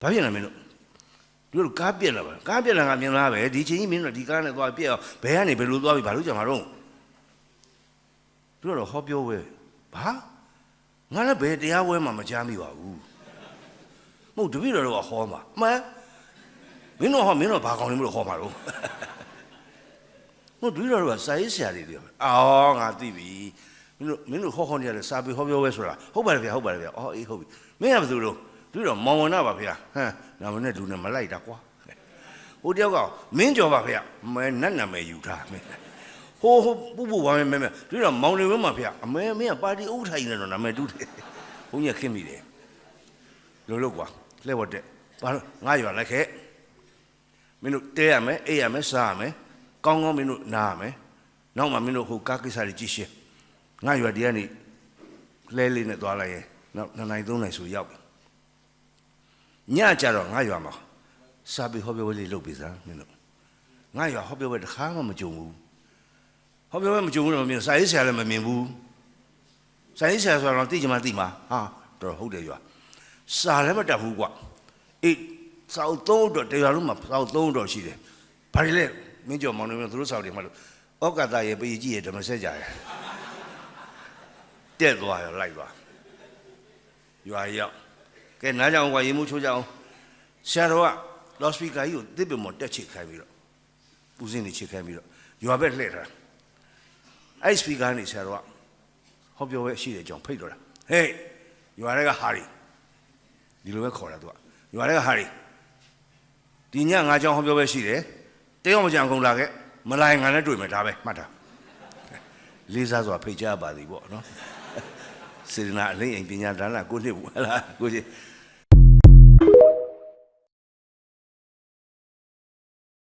ဘာဖြစ်လဲမင်းတို့ကားပြက်လာပါကားပြက်လာငါမြင်လားပဲဒီချိန်ကြီးမင်းတို့ဒီကားနဲ့သွားပြက်အောင်ဘယ်ကနေဘယ်လိုသွားပြီးဘာလို့ကြမှာတော့တို့တော့ဟောပြောဝဲဘာငါလည်းဘယ်တရားဝဲမှမကြားမိပါဘူးမဟုတ်တပည့်တော်ကဟောမှာမှန်မင်းတို့ဘာကောင်းနေမလို့ဟောမှာတော့မဟုတ်တပည့်တော်ကစာရေးဆရာတွေပြောအော်ငါသိပြီမင်းတို့ဟောနေရတယ်စာပေဟောပြောဝဲဆိုတာဟုတ်ပါတယ်ဗျာအော်အေးဟုတ်ပြီမင်းကဘယ်သူတို့ပြီးတော့မောင်ဝင်တော့ပါဗျာဟမ်နာမည်နဲ့လူနဲ့မလိုက်တာကွာဟိုတယောက်ကမင်းကြော်ပါဗျာမဲနတ်နာမည်ယူထားမင်းဟိုပူဝမ်းမဲပြီးတော့မောင်နေဝင်းပါဗျာအမဲမင်းကပါတီဥထိုင်နေတော့နာမည်တူးတယ်ဘုန်းကြီးခင်းမိတယ်လို့ကွာလှဲ့ဝတ်တဲ့ဘာလို့ငါရွာလိုက်ခဲ့မင်းတို့တဲရမယ်အိပ်ရမယ်စားရမယ်ကောင်းမင်းတို့နားရမယ်နောက်မှမင်းတို့ဟိုကားကိစ္စတွေကြည့်ရှင်းငါရွာဒီကနေလဲလေးနဲ့သွားလိုက်ရင်နောက်2 နိုင် 3 နိုင်ဆိုရောက်ပြီညကြတော့ငါရွာမှာစာပေဟောပြောပွဲလေးလုပ်ပြီစားမင်းတို့ငါရွာဟောပြောပွဲတစ်ခါမှမကြုံဘူးဟောပြောပွဲမကြုံဘူးတော့မင်းစာရေးဆရာလည်းမမြင်ဘူးစာရေးဆရာဆိုတော့သိချင်မှသိမှာဟာတော့ဟုတ်တယ်ရွာစာလည်းမတတ်ဘူးကွာအေးစာအုပ်3တော့တရားလုံးမှာစာအုပ်3တော့ရှိတယ်ဘာတွေလဲမင်းကြော်မောင်နေမင်းတို့စာအုပ်တွေမှလို့ဩကာသရဲ့ပေကြီးရဲ့ဓမ္မစက်ကြရဲ့တက်သွားရောလိုက်သွားရွာရောက်ကဲနားကြအောင်ကွာရေမိုးချိုးကြအောင်ဆရာတော်ကလော့စပီကာကြီးကိုတစ်ပင်မော်တက်ချစ်ခိုင်းပြီးတော့ပူစင်းနေချစ်ခိုင်းပြီးတော့ရွာဘက်လှည့်ထားအဲ့စပီကာနေဆရာတော်ကဟောပြောပဲရှိတယ်ကြောင်ဖိတ်တော့တာဟေးရွာတွေကဟာရီဒီလိုပဲခေါ်တာသူကရွာတွေကဟာရီဒီညငါကြောင်ဟောပြောပဲရှိတယ်တယောက်မကြံကုန်လာခဲ့မလာရင်ငါနဲ့တွေ့မယ်ဒါပဲမှတ်တာလေးစားစွာဖိတ်ကြပါသည်ပေါ့နော်စေတနာအလိမ့်အိမ်ပညာဒါနကိုနှစ်ဘူးဟလားကိုကြီး